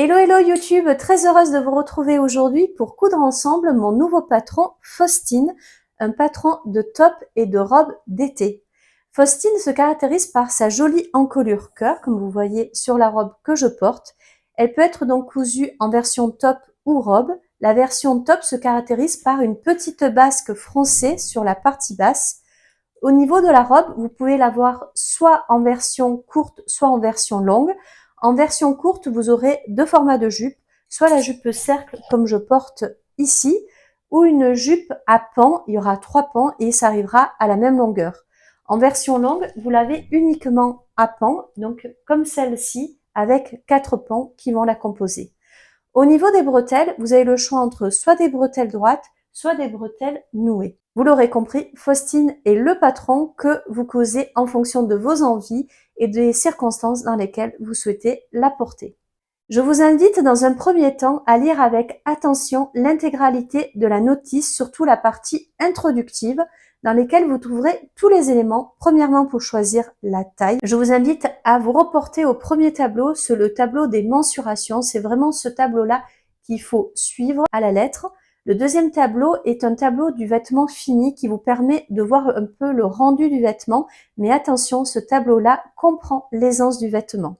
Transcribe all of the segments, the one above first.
Hello hello YouTube, très heureuse de vous retrouver aujourd'hui pour coudre ensemble mon nouveau patron Faustine, un patron de top et de robe d'été. Faustine se caractérise par sa jolie encolure cœur, comme vous voyez sur la robe que je porte. Elle peut être donc cousue en version top ou robe. La version top se caractérise par une petite basque froncée sur la partie basse. Au niveau de la robe, vous pouvez l'avoir soit en version courte, soit en version longue. En version courte, vous aurez deux formats de jupe, soit la jupe cercle comme je porte ici, ou une jupe à pans, il y aura 3 pans et ça arrivera à la même longueur. En version longue, vous l'avez uniquement à pans, donc comme celle-ci, avec 4 pans qui vont la composer. Au niveau des bretelles, vous avez le choix entre soit des bretelles droites, soit des bretelles nouées. Vous l'aurez compris, Faustine est le patron que vous causez en fonction de vos envies et des circonstances dans lesquelles vous souhaitez la porter. Je vous invite dans un premier temps à lire avec attention l'intégralité de la notice, surtout la partie introductive, dans lesquelles vous trouverez tous les éléments, premièrement pour choisir la taille. Je vous invite à vous reporter au premier tableau, c'est le tableau des mensurations, c'est vraiment ce tableau-là qu'il faut suivre à la lettre. Le deuxième tableau est un tableau du vêtement fini qui vous permet de voir un peu le rendu du vêtement, mais attention, ce tableau-là comprend l'aisance du vêtement.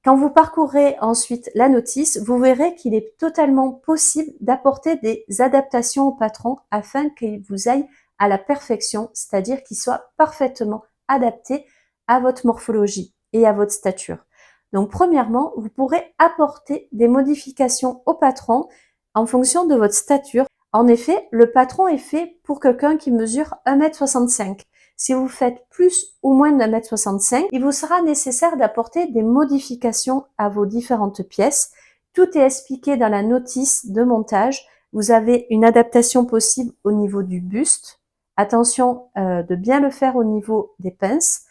Quand vous parcourrez ensuite la notice, vous verrez qu'il est totalement possible d'apporter des adaptations au patron afin qu'il vous aille à la perfection, c'est-à-dire qu'il soit parfaitement adapté à votre morphologie et à votre stature. Donc premièrement, vous pourrez apporter des modifications au patron en fonction de votre stature. En effet, le patron est fait pour quelqu'un qui mesure 1,65 m. Si vous faites plus ou moins d'1,65 m, il vous sera nécessaire d'apporter des modifications à vos différentes pièces. Tout est expliqué dans la notice de montage. Vous avez une adaptation possible au niveau du buste. Attention de bien le faire au niveau des pinces.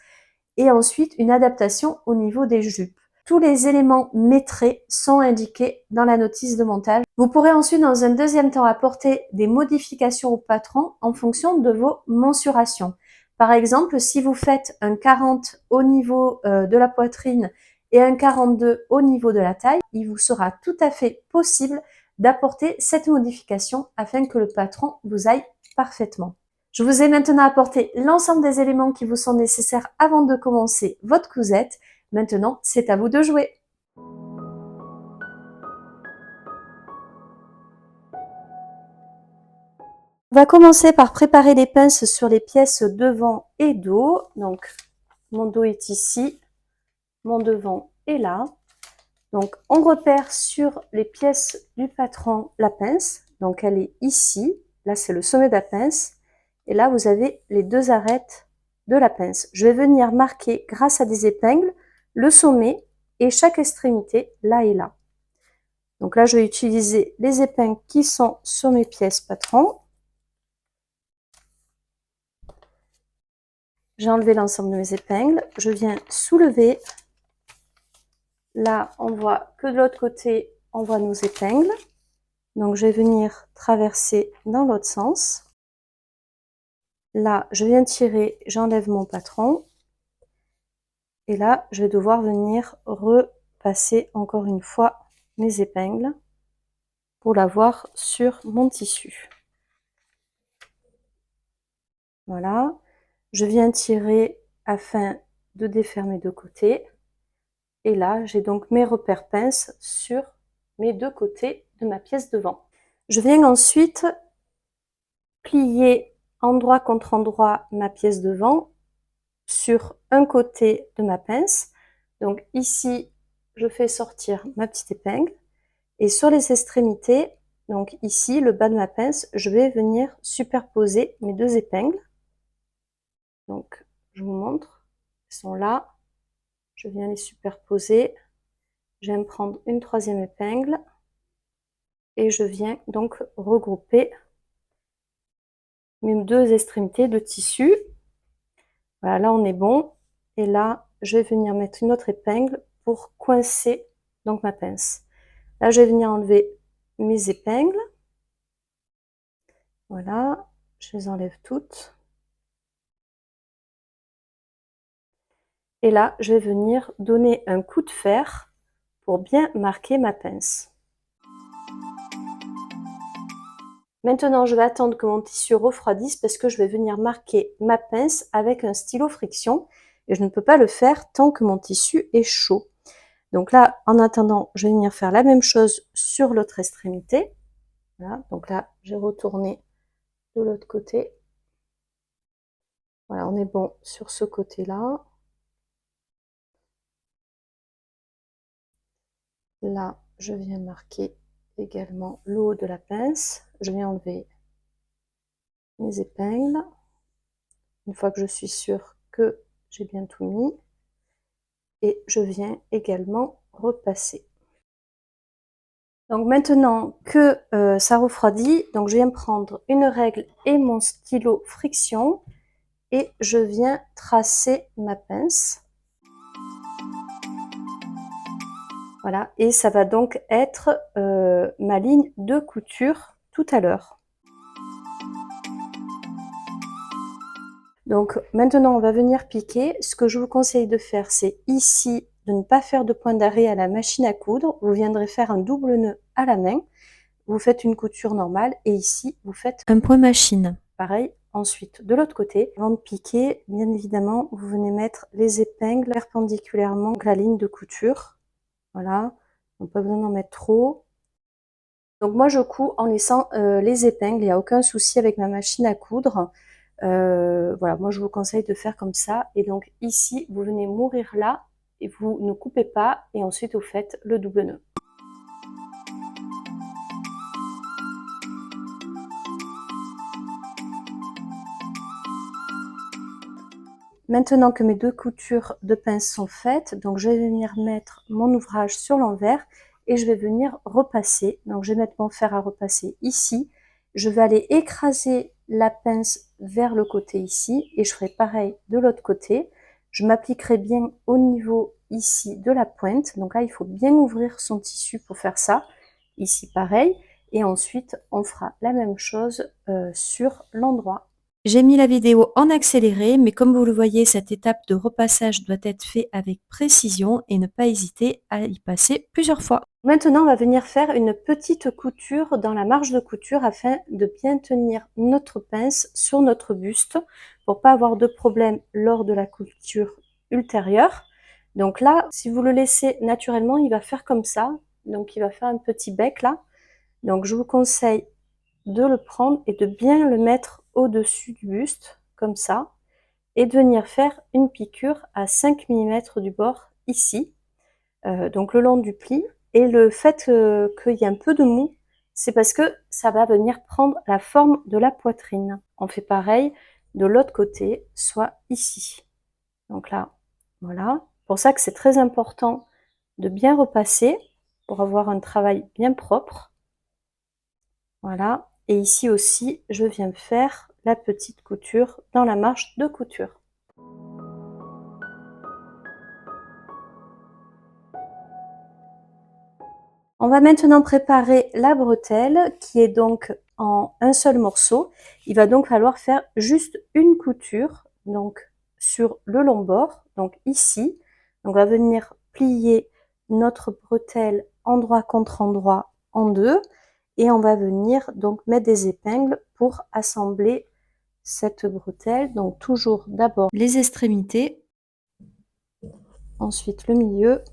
Et ensuite, une adaptation au niveau des jupes. Tous les éléments maîtrés sont indiqués dans la notice de montage. Vous pourrez ensuite, dans un deuxième temps, apporter des modifications au patron en fonction de vos mensurations. Par exemple, si vous faites un 40 au niveau de la poitrine et un 42 au niveau de la taille, il vous sera tout à fait possible d'apporter cette modification afin que le patron vous aille parfaitement. Je vous ai maintenant apporté l'ensemble des éléments qui vous sont nécessaires avant de commencer votre cousette. Maintenant, c'est à vous de jouer. On va commencer par préparer les pinces sur les pièces devant et dos. Donc, mon dos est ici, mon devant est là. Donc, on repère sur les pièces du patron la pince. Donc, elle est ici. Là, c'est le sommet de la pince. Et là, vous avez les deux arêtes de la pince. Je vais venir marquer, grâce à des épingles, le sommet et chaque extrémité, là et là. Donc là, je vais utiliser les épingles qui sont sur mes pièces patron. J'ai enlevé l'ensemble de mes épingles. Je viens soulever. Là, on voit que de l'autre côté, on voit nos épingles. Donc, je vais venir traverser dans l'autre sens. Là, je viens tirer, j'enlève mon patron. Et là, je vais devoir venir repasser encore une fois mes épingles pour l'avoir sur mon tissu. Voilà. Je viens tirer afin de défaire mes deux côtés. Et là, j'ai donc mes repères pinces sur mes deux côtés de ma pièce devant. Je viens ensuite plier endroit contre endroit ma pièce devant sur un côté de ma pince. Donc ici, je fais sortir ma petite épingle. Et sur les extrémités, donc ici, le bas de ma pince, je vais venir superposer mes deux épingles. Donc, je vous montre. Elles sont là. Je viens les superposer. Je vais me prendre une troisième épingle. Et je viens donc regrouper mes deux extrémités de tissu. Voilà, là on est bon. Et là, je vais venir mettre une autre épingle pour coincer donc ma pince. Là, je vais venir enlever mes épingles. Voilà, je les enlève toutes. Et là, je vais venir donner un coup de fer pour bien marquer ma pince. Maintenant, je vais attendre que mon tissu refroidisse parce que je vais venir marquer ma pince avec un stylo friction et je ne peux pas le faire tant que mon tissu est chaud. Donc là, en attendant, je vais venir faire la même chose sur l'autre extrémité. Voilà, donc là, j'ai retourné de l'autre côté. Voilà, on est bon sur ce côté-là. Là, je viens marquer également le haut de la pince. Je viens enlever mes épingles. Une fois que je suis sûre que j'ai bien tout mis. Et je viens également repasser. Donc maintenant que ça refroidit, donc je viens prendre une règle et mon stylo friction et je viens tracer ma pince. Voilà, et ça va donc être ma ligne de couture tout à l'heure. Donc maintenant on va venir piquer. Ce que je vous conseille de faire, c'est ici de ne pas faire de point d'arrêt à la machine à coudre. Vous viendrez faire un double nœud à la main. Vous faites une couture normale et ici vous faites un point machine. Pareil, ensuite de l'autre côté, avant de piquer, bien évidemment, vous venez mettre les épingles perpendiculairement à la ligne de couture. Voilà, donc pas besoin d'en mettre trop. Donc moi je couds en laissant les épingles, il n'y a aucun souci avec ma machine à coudre. Voilà, moi je vous conseille de faire comme ça. Et donc ici, vous venez mourir là et vous ne coupez pas et ensuite vous faites le double nœud. Maintenant que mes deux coutures de pince sont faites, donc je vais venir mettre mon ouvrage sur l'envers et je vais venir repasser. Donc je vais mettre mon fer à repasser ici. Je vais aller écraser la pince vers le côté ici et je ferai pareil de l'autre côté. Je m'appliquerai bien au niveau ici de la pointe. Donc là, il faut bien ouvrir son tissu pour faire ça. Ici, pareil. Et ensuite, on fera la même chose sur l'endroit. J'ai mis la vidéo en accéléré, mais comme vous le voyez, cette étape de repassage doit être faite avec précision et ne pas hésiter à y passer plusieurs fois. Maintenant, on va venir faire une petite couture dans la marge de couture afin de bien tenir notre pince sur notre buste pour pas avoir de problème lors de la couture ultérieure. Donc là, si vous le laissez naturellement, il va faire comme ça. Donc il va faire un petit bec là. Donc je vous conseille de le prendre et de bien le mettre au-dessus du buste, comme ça, et de venir faire une piqûre à 5 mm du bord, ici, donc le long du pli. Et le fait qu'il y ait un peu de mou, c'est parce que ça va venir prendre la forme de la poitrine. On fait pareil de l'autre côté, soit ici. Donc là, voilà. Pour ça que c'est très important de bien repasser pour avoir un travail bien propre. Voilà. Et ici aussi, je viens faire la petite couture dans la marge de couture. On va maintenant préparer la bretelle qui est donc en un seul morceau. Il va donc falloir faire juste une couture donc sur le long bord, donc ici. Donc on va venir plier notre bretelle endroit contre endroit en deux et on va venir donc mettre des épingles pour assembler cette bretelle. Donc toujours d'abord les extrémités, ensuite le milieu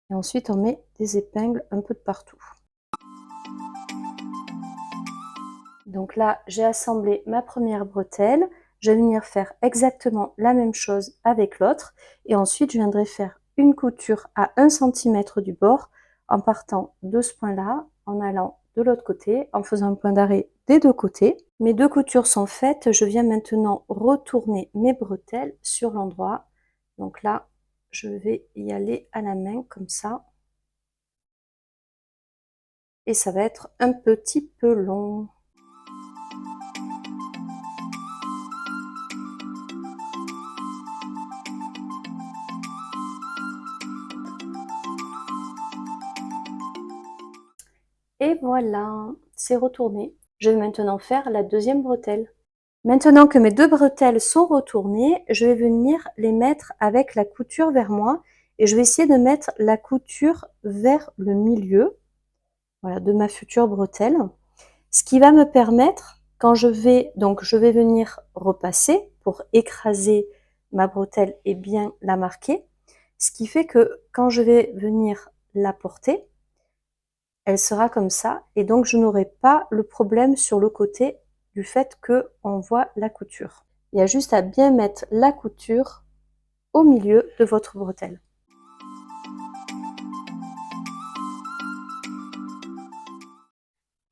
et ensuite on met des épingles un peu de partout. Donc là j'ai assemblé ma première bretelle, je vais venir faire exactement la même chose avec l'autre et ensuite je viendrai faire une couture à 1 cm du bord en partant de ce point là, en allant de l'autre côté, en faisant un point d'arrêt des deux côtés. Mes deux coutures sont faites, je viens maintenant retourner mes bretelles sur l'endroit. Donc là, je vais y aller à la main comme ça. Et ça va être un petit peu long. Et voilà, c'est retourné. Je vais maintenant faire la deuxième bretelle. Maintenant que mes deux bretelles sont retournées, je vais venir les mettre avec la couture vers moi Et je vais essayer de mettre la couture vers le milieu, voilà, de ma future bretelle. Ce qui va me permettre, quand je vais venir repasser pour écraser ma bretelle et bien la marquer. Ce qui fait que quand je vais venir la porter, elle sera comme ça et donc je n'aurai pas le problème sur le côté du fait que on voit la couture. Il y a juste à bien mettre la couture au milieu de votre bretelle.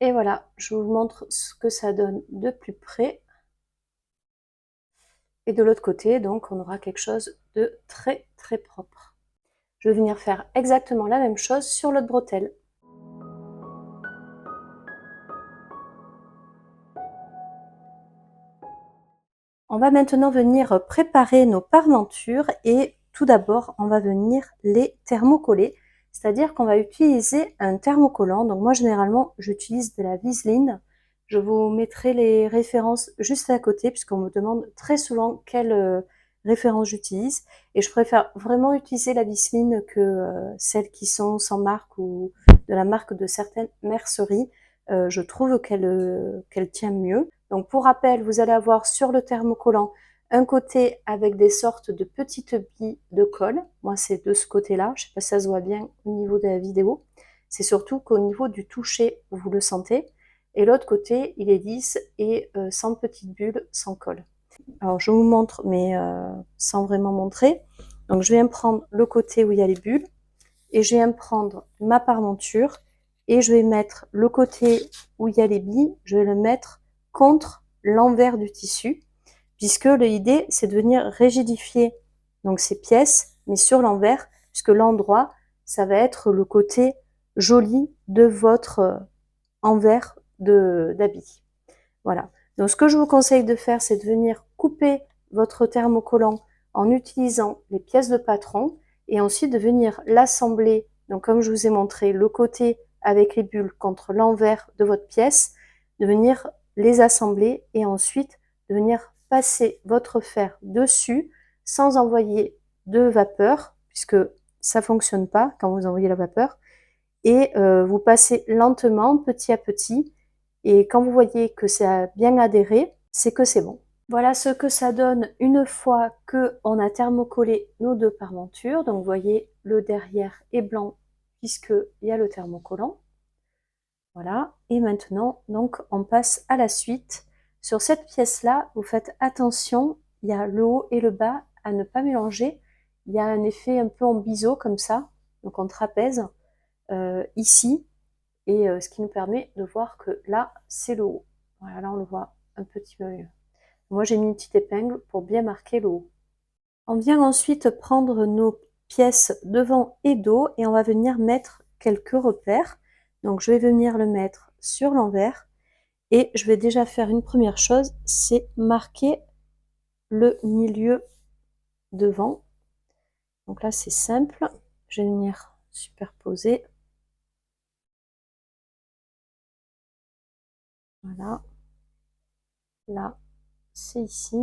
Et voilà, je vous montre ce que ça donne de plus près. Et de l'autre côté, donc, on aura quelque chose de très très propre. Je vais venir faire exactement la même chose sur l'autre bretelle. On va maintenant venir préparer nos parmentures et tout d'abord, on va venir les thermocoller. C'est-à-dire qu'on va utiliser un thermocollant. Donc moi, généralement, j'utilise de la Viseline. Je vous mettrai les références juste à côté puisqu'on me demande très souvent quelle référence j'utilise. Et je préfère vraiment utiliser la Viseline que celles qui sont sans marque ou de la marque de certaines merceries. Je trouve qu'elle tient mieux. Donc pour rappel, vous allez avoir sur le thermocollant un côté avec des sortes de petites billes de colle. Moi, c'est de ce côté-là. Je sais pas si ça se voit bien au niveau de la vidéo. C'est surtout qu'au niveau du toucher, vous le sentez. Et l'autre côté, il est lisse et sans petites bulles, sans colle. Alors, je vous montre, mais sans vraiment montrer. Donc, je viens prendre le côté où il y a les bulles et je viens prendre ma parmenture et je vais mettre le côté où il y a les billes, je vais le mettre contre l'envers du tissu, puisque l'idée, c'est de venir rigidifier donc ces pièces, mais sur l'envers, puisque l'endroit, ça va être le côté joli de votre envers d'habit. Voilà. Donc, ce que je vous conseille de faire, c'est de venir couper votre thermocollant en utilisant les pièces de patron et ensuite de venir l'assembler. Donc, comme je vous ai montré, le côté avec les bulles contre l'envers de votre pièce, de venir les assembler et ensuite de venir passer votre fer dessus sans envoyer de vapeur, puisque ça fonctionne pas quand vous envoyez la vapeur. Et vous passez lentement, petit à petit, et quand vous voyez que ça a bien adhéré, c'est que c'est bon. Voilà ce que ça donne une fois que on a thermocollé nos deux parmentures. Donc vous voyez, le derrière est blanc puisqu'il y a le thermocollant. Voilà, et maintenant, donc on passe à la suite. Sur cette pièce-là, vous faites attention, il y a le haut et le bas à ne pas mélanger. Il y a un effet un peu en biseau comme ça, donc en trapèze, ici, et ce qui nous permet de voir que là, c'est le haut. Voilà, là on le voit un petit peu mieux. Moi, j'ai mis une petite épingle pour bien marquer le haut. On vient ensuite prendre nos pièces devant et dos et on va venir mettre quelques repères. Donc, je vais venir le mettre sur l'envers et je vais déjà faire une première chose, c'est marquer le milieu devant. Donc là, c'est simple. Je vais venir superposer. Voilà. Là, c'est ici.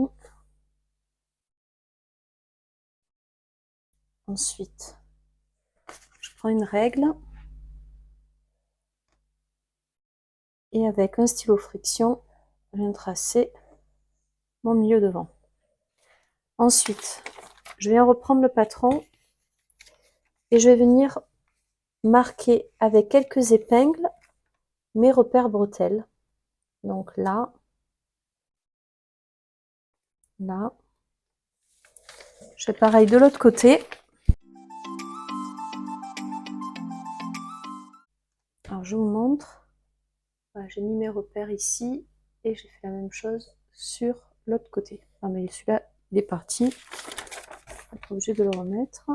Ensuite, je prends une règle et avec un stylo friction, je viens tracer mon milieu devant. Ensuite, je viens reprendre le patron et je vais venir marquer avec quelques épingles mes repères bretelles. Donc là, là. Je fais pareil de l'autre côté. Alors je vous montre. Voilà, j'ai mis mes repères ici et j'ai fait la même chose sur l'autre côté. Ah mais celui-là, il est parti. Je vais être obligée de le remettre.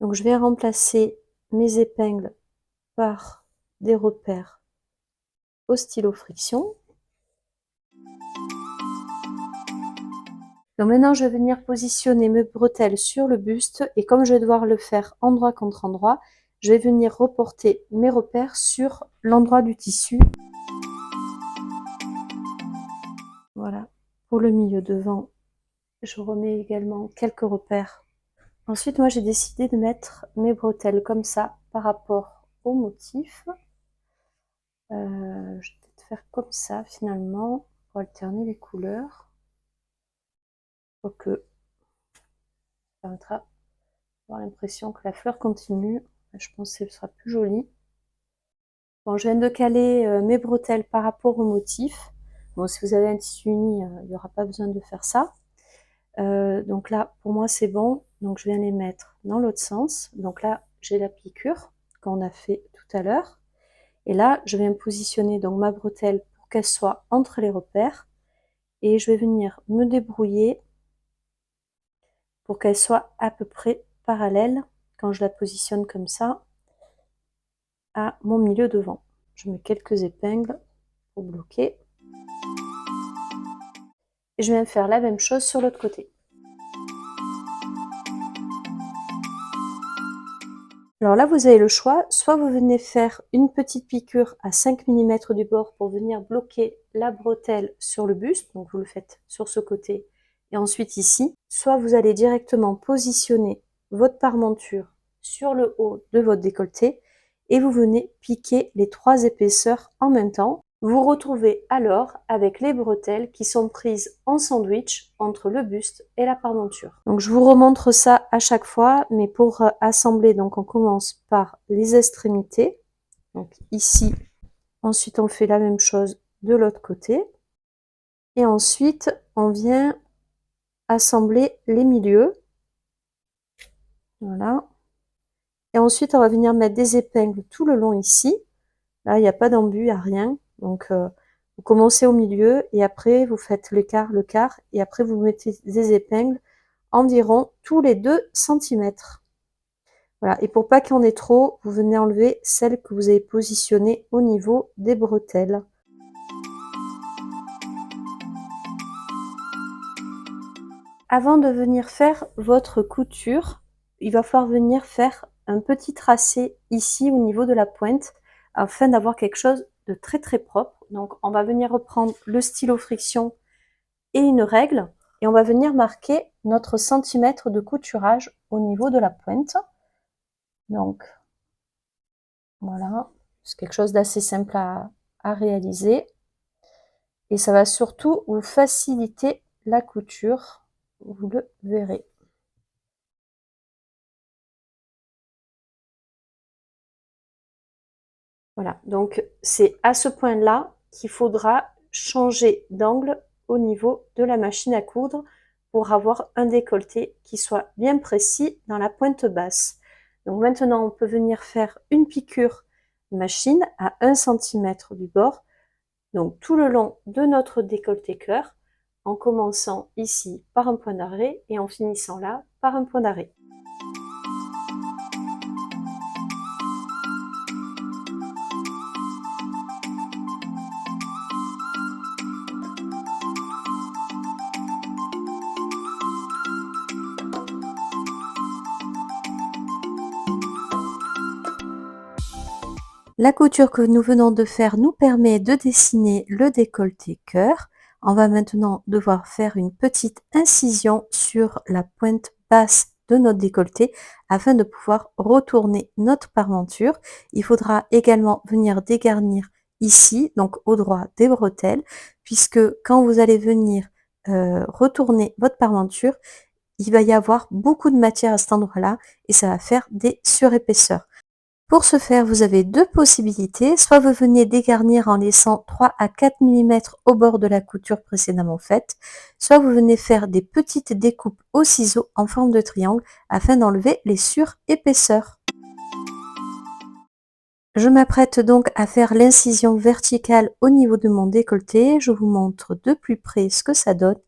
Donc je vais remplacer mes épingles par des repères au stylo friction. Donc maintenant, je vais venir positionner mes bretelles sur le buste et comme je vais devoir le faire endroit contre endroit, je vais venir reporter mes repères sur l'endroit du tissu. Voilà, pour le milieu devant, je remets également quelques repères Ensuite, moi j'ai décidé de mettre mes bretelles comme ça par rapport au motif. Je vais peut-être faire comme ça finalement pour alterner les couleurs. Quoique, ça permettra d'avoir l'impression que la fleur continue. Je pense que ce sera plus joli. Bon, je viens de caler mes bretelles par rapport au motif. Bon, si vous avez un tissu uni, il n'y aura pas besoin de faire ça. Donc là, pour moi, c'est bon. Donc, je viens les mettre dans l'autre sens. Donc là, j'ai la piqûre qu'on a fait tout à l'heure. Et là, je viens positionner donc ma bretelle pour qu'elle soit entre les repères. Et je vais venir me débrouiller pour qu'elle soit à peu près parallèle quand je la positionne comme ça à mon milieu devant. Je mets quelques épingles pour bloquer. Et je viens faire la même chose sur l'autre côté. Alors là, vous avez le choix, soit vous venez faire une petite piqûre à 5 mm du bord pour venir bloquer la bretelle sur le buste, donc vous le faites sur ce côté et ensuite ici, soit vous allez directement positionner votre parmenture sur le haut de votre décolleté et vous venez piquer les 3 épaisseurs en même temps. Vous retrouvez alors avec les bretelles qui sont prises en sandwich entre le buste et la parmenture. Donc je vous remontre ça à chaque fois, mais pour assembler, donc on commence par les extrémités. Donc ici, ensuite on fait la même chose de l'autre côté. Et ensuite, on vient assembler les milieux. Voilà. Et ensuite, on va venir mettre des épingles tout le long ici. Là, il n'y a pas d'embut, il n'y a rien. Donc, vous commencez au milieu et après, vous faites le quart, et après, vous mettez des épingles environ tous les 2 cm. Voilà. Et pour pas qu'il y en ait trop, vous venez enlever celles que vous avez positionnées au niveau des bretelles. Avant de venir faire votre couture, il va falloir venir faire un petit tracé ici au niveau de la pointe afin d'avoir quelque chose de très très propre. Donc on va venir reprendre le stylo friction et une règle et on va venir marquer notre centimètre de couturage au niveau de la pointe. Donc voilà, c'est quelque chose d'assez simple à réaliser et ça va surtout vous faciliter la couture, vous le verrez. Voilà, donc c'est à ce point-là qu'il faudra changer d'angle au niveau de la machine à coudre pour avoir un décolleté qui soit bien précis dans la pointe basse. Donc maintenant, on peut venir faire une piqûre machine à 1 cm du bord, donc tout le long de notre décolleté cœur, en commençant ici par un point d'arrêt et en finissant là par un point d'arrêt. La couture que nous venons de faire nous permet de dessiner le décolleté cœur. On va maintenant devoir faire une petite incision sur la pointe basse de notre décolleté afin de pouvoir retourner notre parmenture. Il faudra également venir dégarnir ici, donc au droit des bretelles, puisque quand vous allez venir retourner votre parmenture, il va y avoir beaucoup de matière à cet endroit-là et ça va faire des surépaisseurs. Pour ce faire, vous avez 2 possibilités. Soit vous venez dégarnir en laissant 3 à 4 mm au bord de la couture précédemment faite, soit vous venez faire des petites découpes au ciseau en forme de triangle afin d'enlever les surépaisseurs. Je m'apprête donc à faire l'incision verticale au niveau de mon décolleté. Je vous montre de plus près ce que ça donne.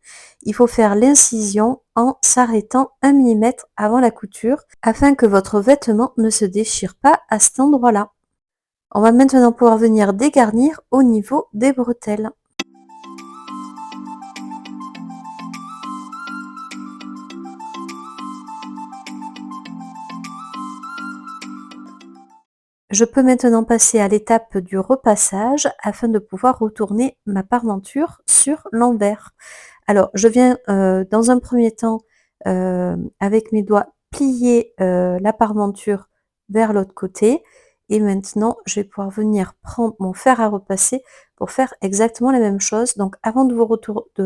Il faut faire l'incision en s'arrêtant 1 mm avant la couture afin que votre vêtement ne se déchire pas à cet endroit-là. On va maintenant pouvoir venir dégarnir au niveau des bretelles. Je peux maintenant passer à l'étape du repassage afin de pouvoir retourner ma parmenture sur l'envers. Alors, je viens dans un premier temps avec mes doigts plié la parmenture vers l'autre côté et maintenant je vais pouvoir venir prendre mon fer à repasser pour faire exactement la même chose. Donc avant de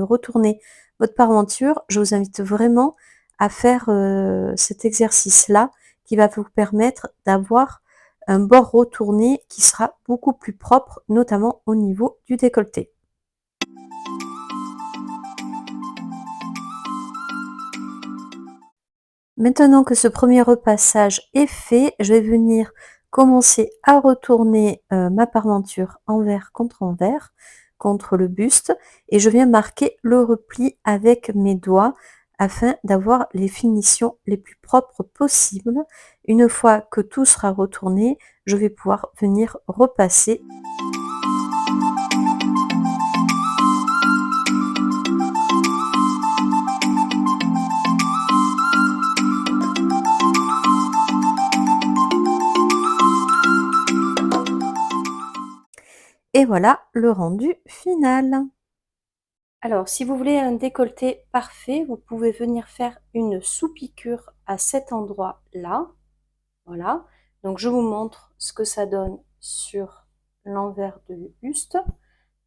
retourner votre parmenture, je vous invite vraiment à faire cet exercice-là qui va vous permettre d'avoir un bord retourné qui sera beaucoup plus propre, notamment au niveau du décolleté. Maintenant que ce premier repassage est fait, je vais venir commencer à retourner ma parmenture envers contre envers, contre le buste, et je viens marquer le repli avec mes doigts afin d'avoir les finitions les plus propres possibles. Une fois que tout sera retourné, je vais pouvoir venir repasser. Et voilà le rendu final. Alors, si vous voulez un décolleté parfait, vous pouvez venir faire une sous-piqûre à cet endroit-là. Voilà. Donc, je vous montre ce que ça donne sur l'envers du buste.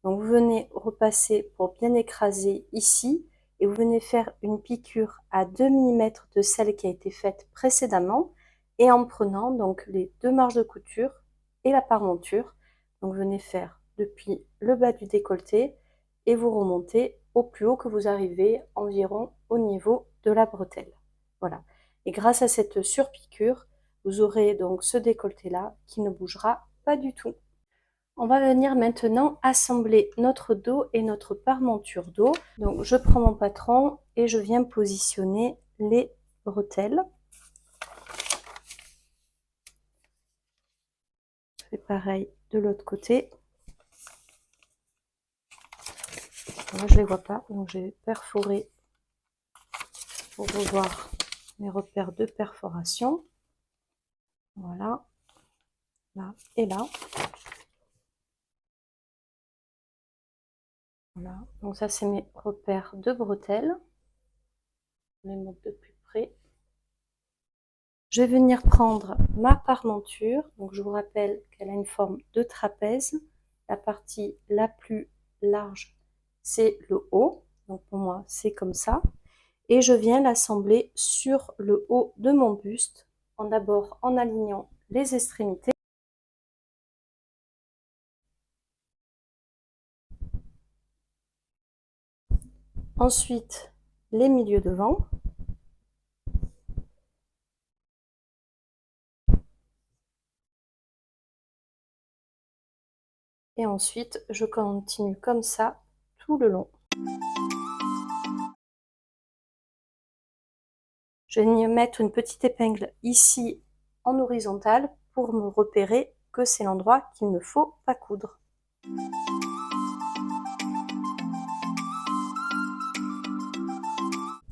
Donc, vous venez repasser pour bien écraser ici et vous venez faire une piqûre à 2 mm de celle qui a été faite précédemment et en prenant donc les deux marges de couture et la parmenture. Donc, vous venez faire depuis le bas du décolleté et vous remontez au plus haut que vous arrivez, environ au niveau de la bretelle. Voilà. Et grâce à cette surpiqûre, vous aurez donc ce décolleté-là qui ne bougera pas du tout. On va venir maintenant assembler notre dos et notre parmenture dos. Donc je prends mon patron et je viens positionner les bretelles. Je fais pareil de l'autre côté. Moi je ne les vois pas, donc j'ai perforé pour revoir mes repères de perforation. Voilà, là et là. Voilà, donc ça c'est mes repères de bretelles. Je les montre de plus près. Je vais venir prendre ma parmenture. Donc je vous rappelle qu'elle a une forme de trapèze. La partie la plus large, c'est le haut. Donc pour moi, c'est comme ça. Et je viens l'assembler sur le haut de mon buste, d'abord en alignant les extrémités. Ensuite, les milieux devant. Et ensuite, je continue comme ça tout le long. Je vais mettre une petite épingle ici en horizontale pour me repérer que c'est l'endroit qu'il ne faut pas coudre.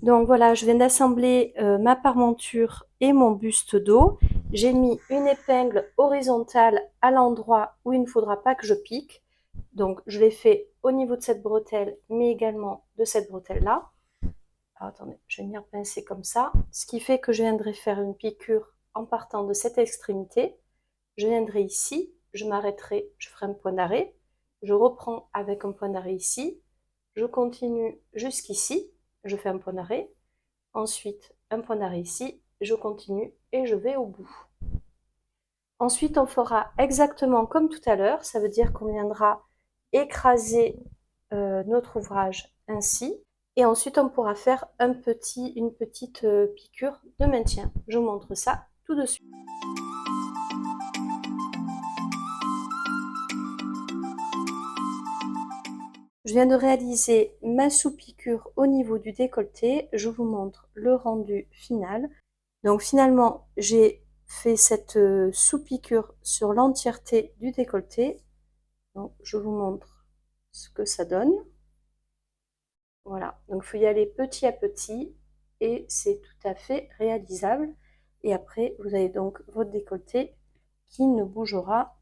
Donc voilà, je viens d'assembler ma parmenture et mon buste dos. J'ai mis une épingle horizontale à l'endroit où il ne faudra pas que je pique. Donc je l'ai fait au niveau de cette bretelle, mais également de cette bretelle-là. Alors attendez, je vais venir pincer comme ça. Ce qui fait que je viendrai faire une piqûre en partant de cette extrémité. Je viendrai ici, je m'arrêterai, je ferai un point d'arrêt. Je reprends avec un point d'arrêt ici. Je continue jusqu'ici, je fais un point d'arrêt. Ensuite, un point d'arrêt ici, je continue et je vais au bout. Ensuite, on fera exactement comme tout à l'heure, ça veut dire qu'on viendra écraser notre ouvrage ainsi. Et ensuite, on pourra faire une petite piqûre de maintien. Je vous montre ça tout de suite. Je viens de réaliser ma sous-piqûre au niveau du décolleté. Je vous montre le rendu final. Donc finalement, j'ai fait cette sous-piqûre sur l'entièreté du décolleté. Donc je vous montre ce que ça donne. Voilà, donc il faut y aller petit à petit et c'est tout à fait réalisable. Et après, vous avez donc votre décolleté qui ne bougera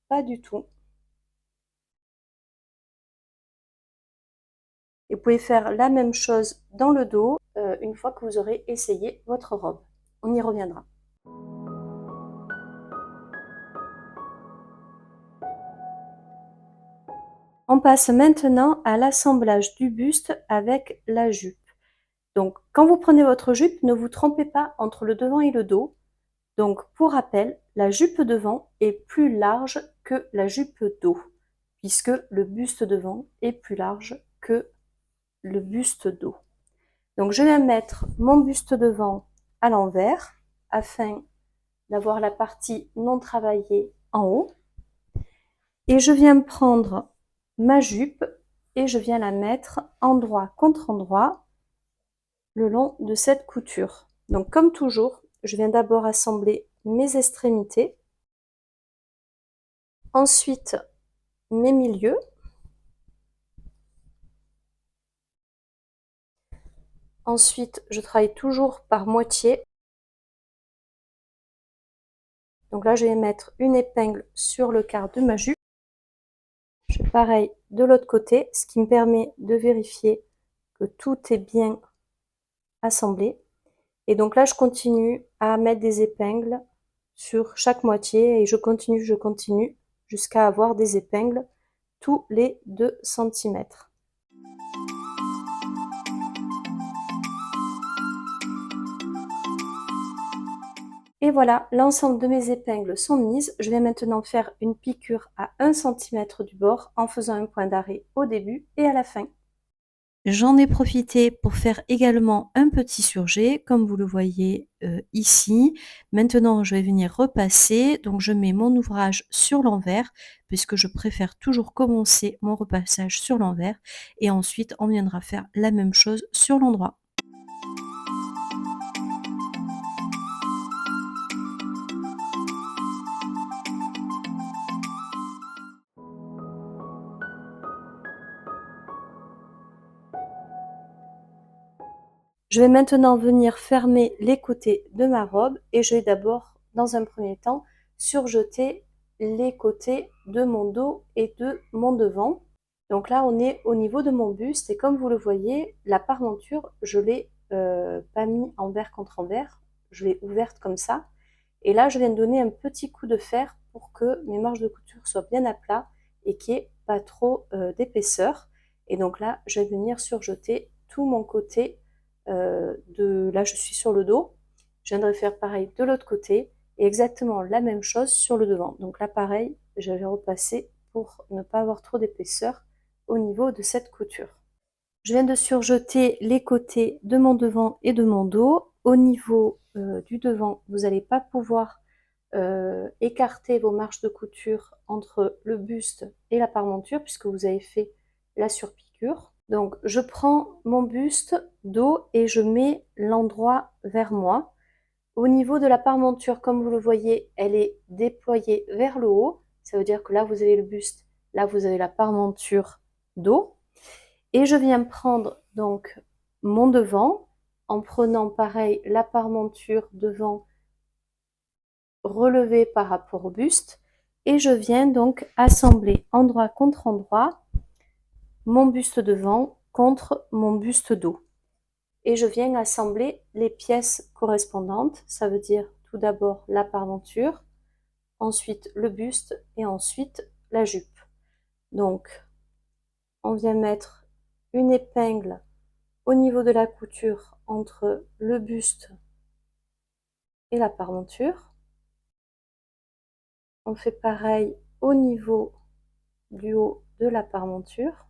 pas du tout. Et vous pouvez faire la même chose dans le dos une fois que vous aurez essayé votre robe. on y reviendra. On passe maintenant à l'assemblage du buste avec la jupe. Donc, quand vous prenez votre jupe, ne vous trompez pas entre le devant et le dos. Donc, pour rappel, la jupe devant est plus large que la jupe dos, puisque le buste devant est plus large que le buste dos. Donc, je vais mettre mon buste devant à l'envers afin d'avoir la partie non travaillée en haut. Et je viens prendre ma jupe et je viens la mettre endroit contre endroit le long de cette couture. Donc comme toujours, je viens d'abord assembler mes extrémités, ensuite mes milieux, ensuite je travaille toujours par moitié. Donc là je vais mettre une épingle sur le quart de ma jupe. Je fais pareil de l'autre côté, ce qui me permet de vérifier que tout est bien assemblé. Et donc là je continue à mettre des épingles sur chaque moitié et je continue jusqu'à avoir des épingles tous les 2 cm. Et voilà, l'ensemble de mes épingles sont mises. Je vais maintenant faire une piqûre à 1 cm du bord en faisant un point d'arrêt au début et à la fin. J'en ai profité pour faire également un petit surjet, comme vous le voyez ici. Maintenant, je vais venir repasser. Donc, je mets mon ouvrage sur l'envers, puisque je préfère toujours commencer mon repassage sur l'envers. Et ensuite, on viendra faire la même chose sur l'endroit. Je vais maintenant venir fermer les côtés de ma robe et je vais d'abord, dans un premier temps, surjeter les côtés de mon dos et de mon devant. Donc là, on est au niveau de mon buste et comme vous le voyez, la parmenture, je l'ai pas mis envers contre envers, je l'ai ouverte comme ça. Et là, je viens de donner un petit coup de fer pour que mes marges de couture soient bien à plat et qu'il n'y ait pas trop d'épaisseur. Et donc là, je vais venir surjeter tout mon côté là je suis sur le dos, je viendrai faire pareil de l'autre côté et exactement la même chose sur le devant. Donc là pareil, je vais repasser pour ne pas avoir trop d'épaisseur au niveau de cette couture. Je viens de surjeter les côtés de mon devant et de mon dos. Au niveau du devant, vous n'allez pas pouvoir écarter vos marges de couture entre le buste et la parmenture puisque vous avez fait la surpiqûre. Donc je prends mon buste dos et je mets l'endroit vers moi. Au niveau de la parmenture, comme vous le voyez, elle est déployée vers le haut. Ça veut dire que là, vous avez le buste, là, vous avez la parmenture dos. Et je viens prendre donc mon devant en prenant pareil la parmenture devant relevée par rapport au buste. Et je viens donc assembler endroit contre endroit mon buste devant contre mon buste dos. Et je viens assembler les pièces correspondantes, ça veut dire tout d'abord la parmenture, ensuite le buste et ensuite la jupe. Donc, on vient mettre une épingle au niveau de la couture entre le buste et la parmenture. On fait pareil au niveau du haut de la parmenture.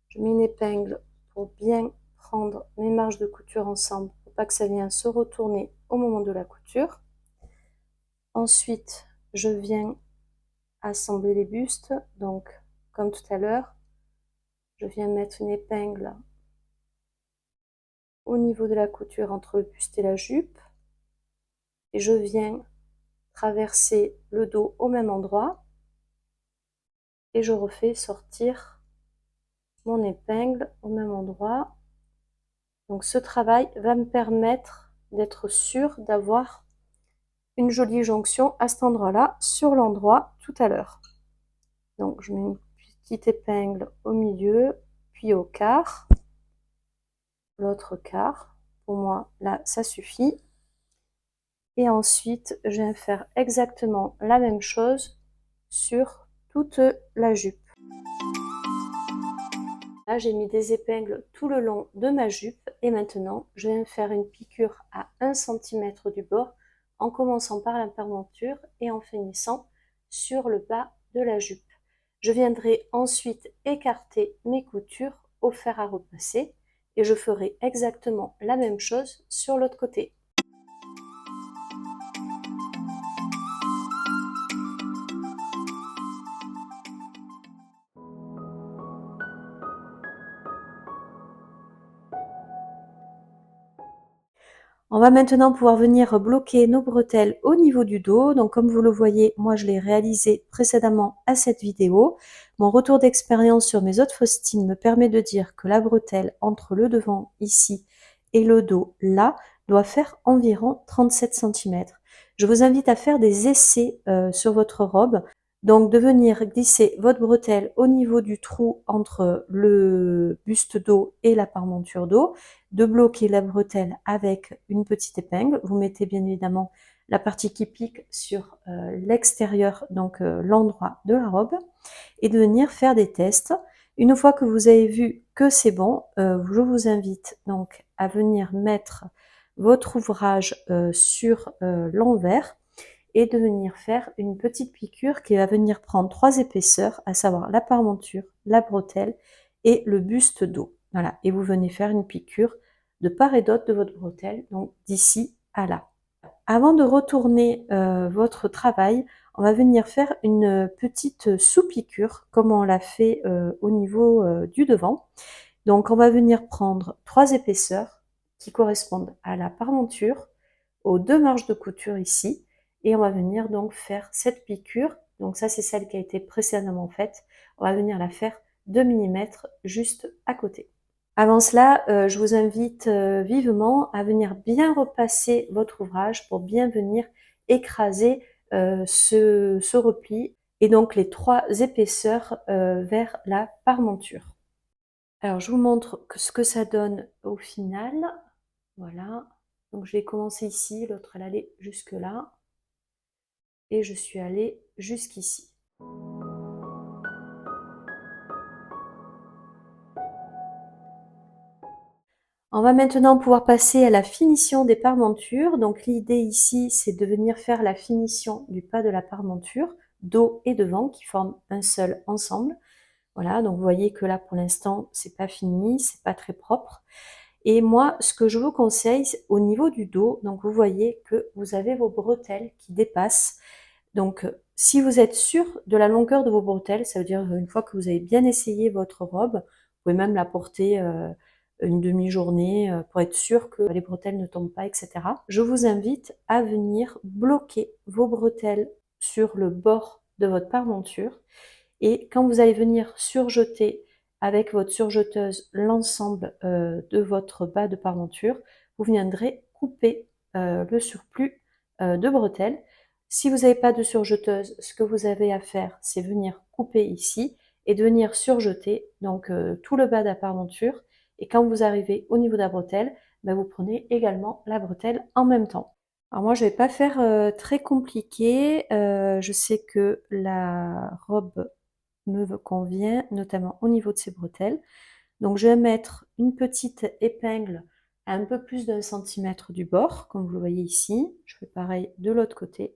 Je mets une épingle pour bien prendre mes marges de couture ensemble pour pas que ça vienne se retourner au moment de la couture. Ensuite, je viens assembler les bustes. Donc, comme tout à l'heure, je viens mettre une épingle au niveau de la couture entre le buste et la jupe. Et je viens traverser le dos au même endroit. Et je refais sortir mon épingle au même endroit. Donc, ce travail va me permettre d'être sûr d'avoir une jolie jonction à cet endroit-là sur l'endroit tout à l'heure. Donc je mets une petite épingle au milieu, puis au quart, l'autre quart. Pour moi, là, ça suffit. Et ensuite, je viens faire exactement la même chose sur toute la jupe. Là, j'ai mis des épingles tout le long de ma jupe et maintenant, je viens faire une piqûre à 1 cm du bord en commençant par la fermeture et en finissant sur le bas de la jupe. Je viendrai ensuite écarter mes coutures au fer à repasser et je ferai exactement la même chose sur l'autre côté. On va maintenant pouvoir venir bloquer nos bretelles au niveau du dos. Donc comme vous le voyez, moi je l'ai réalisé précédemment à cette vidéo. Mon retour d'expérience sur mes autres faustines me permet de dire que la bretelle entre le devant ici et le dos là doit faire environ 37 cm. Je vous invite à faire des essais sur votre robe. Donc de venir glisser votre bretelle au niveau du trou entre le buste dos et la parmenture dos, de bloquer la bretelle avec une petite épingle. Vous mettez bien évidemment la partie qui pique sur l'extérieur, donc l'endroit de la robe, et de venir faire des tests. Une fois que vous avez vu que c'est bon, je vous invite donc à venir mettre votre ouvrage sur l'envers et de venir faire une petite piqûre qui va venir prendre 3 épaisseurs, à savoir la parmenture, la bretelle et le buste dos. Voilà, et vous venez faire une piqûre de part et d'autre de votre bretelle, donc d'ici à là. Avant de retourner votre travail, on va venir faire une petite sous-piqûre, comme on l'a fait au niveau du devant. Donc on va venir prendre 3 épaisseurs qui correspondent à la parmenture, aux 2 marges de couture ici, et on va venir donc faire cette piqûre. Donc ça c'est celle qui a été précédemment faite. On va venir la faire 2 mm juste à côté. Avant cela, je vous invite vivement à venir bien repasser votre ouvrage pour bien venir écraser ce repli et donc les 3 épaisseurs vers la parmenture. Alors je vous montre ce que ça donne au final. Voilà. Donc je vais commencer ici, l'autre elle allait jusque là. Et je suis allée jusqu'ici. On va maintenant pouvoir passer à la finition des parmentures. Donc l'idée ici, c'est de venir faire la finition du pas de la parmenture, dos et devant, qui forment un seul ensemble. Voilà, donc vous voyez que là pour l'instant, c'est pas fini, c'est pas très propre. Et moi, ce que je vous conseille, au niveau du dos, donc vous voyez que vous avez vos bretelles qui dépassent. Donc, si vous êtes sûr de la longueur de vos bretelles, ça veut dire une fois que vous avez bien essayé votre robe, vous pouvez même la porter une demi-journée pour être sûr que les bretelles ne tombent pas, etc. Je vous invite à venir bloquer vos bretelles sur le bord de votre parmenture. Et quand vous allez venir surjeter avec votre surjeteuse l'ensemble de votre bas de parmenture, vous viendrez couper le surplus de bretelles. Si vous n'avez pas de surjeteuse, ce que vous avez à faire, c'est venir couper ici et de venir surjeter donc tout le bas de la parmenture. Et quand vous arrivez au niveau de la bretelle, ben, vous prenez également la bretelle en même temps. Alors moi, je vais pas faire très compliqué. Je sais que la robe me convient, notamment au niveau de ses bretelles. Donc je vais mettre une petite épingle à un peu plus d'1 cm du bord, comme vous le voyez ici. Je fais pareil de l'autre côté.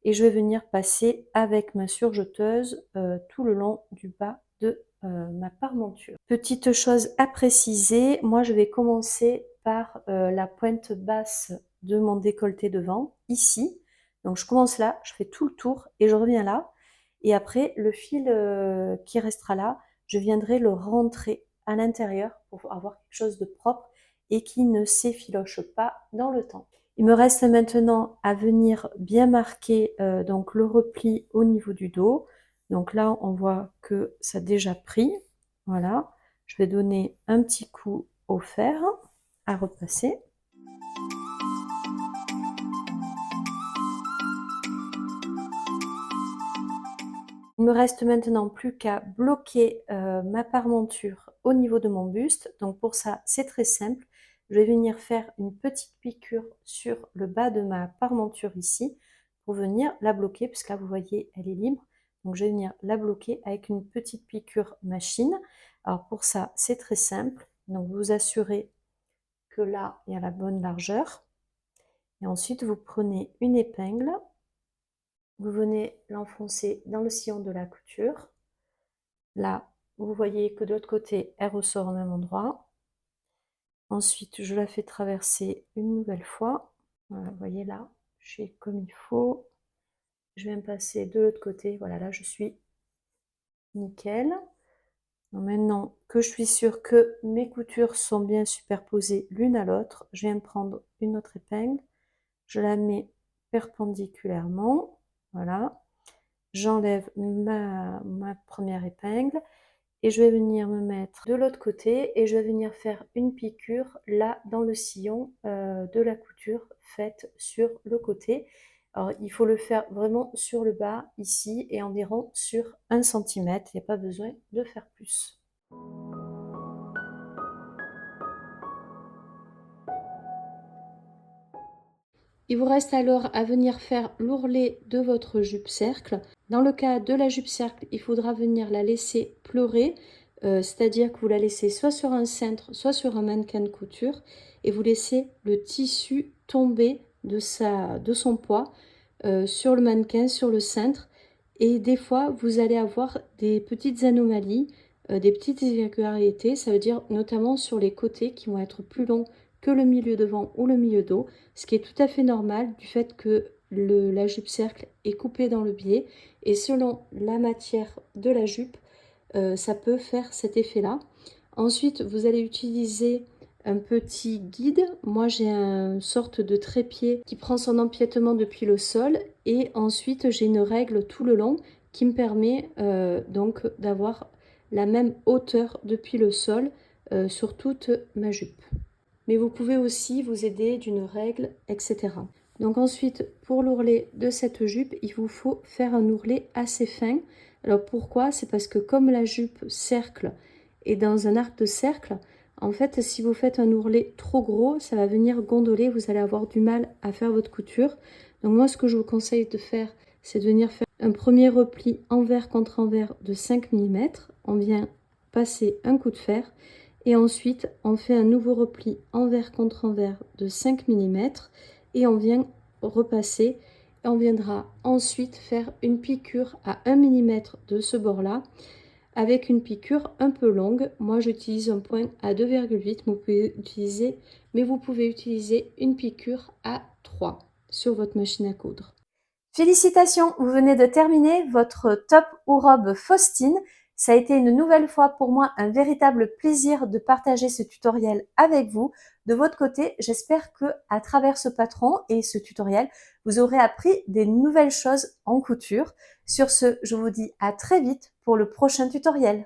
Et je vais venir passer avec ma surjeteuse tout le long du bas de ma parmenture. Petite chose à préciser, moi je vais commencer par la pointe basse de mon décolleté devant, ici. Donc je commence là, je fais tout le tour et je reviens là. Et après, le fil qui restera là, je viendrai le rentrer à l'intérieur pour avoir quelque chose de propre et qui ne s'effiloche pas dans le temps. Il me reste maintenant à venir bien marquer donc le repli au niveau du dos. Donc là, on voit que ça a déjà pris. Voilà. Je vais donner un petit coup au fer à repasser. Il me reste maintenant plus qu'à bloquer ma parmenture au niveau de mon buste. Donc pour ça, c'est très simple. je vais venir faire une petite piqûre sur le bas de ma parmenture ici pour venir la bloquer, puisque là vous voyez elle est libre. Donc je vais venir la bloquer avec une petite piqûre machine. Alors pour ça c'est très simple, donc vous assurez que là il y a la bonne largeur. Et ensuite vous prenez une épingle, vous venez l'enfoncer dans le sillon de la couture. Là vous voyez que de l'autre côté elle ressort au même endroit. Ensuite je la fais traverser une nouvelle fois. Voilà, vous voyez là, je fais comme il faut. Je viens passer de l'autre côté, voilà, là je suis nickel. Donc maintenant que je suis sûre que mes coutures sont bien superposées l'une à l'autre, je viens prendre une autre épingle, je la mets perpendiculairement, voilà. J'enlève ma première épingle et je vais venir me mettre de l'autre côté et je vais venir faire une piqûre là dans le sillon de la couture faite sur le côté. Alors il faut le faire vraiment sur le bas ici et environ sur 1 cm, il n'y a pas besoin de faire plus. Il vous reste alors à venir faire l'ourlet de votre jupe cercle. Dans le cas de la jupe cercle, il faudra venir la laisser pleurer, c'est-à-dire que vous la laissez soit sur un cintre, soit sur un mannequin de couture, et vous laissez le tissu tomber de son poids sur le mannequin, sur le cintre. Et des fois, vous allez avoir des petites anomalies, des petites irrégularités, ça veut dire notamment sur les côtés qui vont être plus longs que le milieu devant ou le milieu dos, ce qui est tout à fait normal du fait que la jupe cercle est coupée dans le biais et selon la matière de la jupe, ça peut faire cet effet-là. Ensuite, vous allez utiliser un petit guide. Moi, j'ai une sorte de trépied qui prend son empiètement depuis le sol et ensuite, j'ai une règle tout le long qui me permet donc d'avoir la même hauteur depuis le sol sur toute ma jupe. Mais vous pouvez aussi vous aider d'une règle, etc. Donc ensuite, pour l'ourlet de cette jupe, il vous faut faire un ourlet assez fin. Alors pourquoi? C'est parce que comme la jupe cercle est dans un arc de cercle, en fait, si vous faites un ourlet trop gros, ça va venir gondoler, vous allez avoir du mal à faire votre couture. Donc moi, ce que je vous conseille de faire, c'est de venir faire un premier repli envers contre envers de 5 mm. On vient passer un coup de fer. Et ensuite, on fait un nouveau repli envers contre envers de 5 mm et on vient repasser. Et on viendra ensuite faire une piqûre à 1 mm de ce bord-là avec une piqûre un peu longue. Moi, j'utilise un point à 2,8, mais vous pouvez utiliser une piqûre à 3 sur votre machine à coudre. Félicitations, vous venez de terminer votre top ou robe Faustine. Ça a été une nouvelle fois pour moi un véritable plaisir de partager ce tutoriel avec vous. De votre côté, j'espère que à travers ce patron et ce tutoriel, vous aurez appris des nouvelles choses en couture. Sur ce, je vous dis à très vite pour le prochain tutoriel.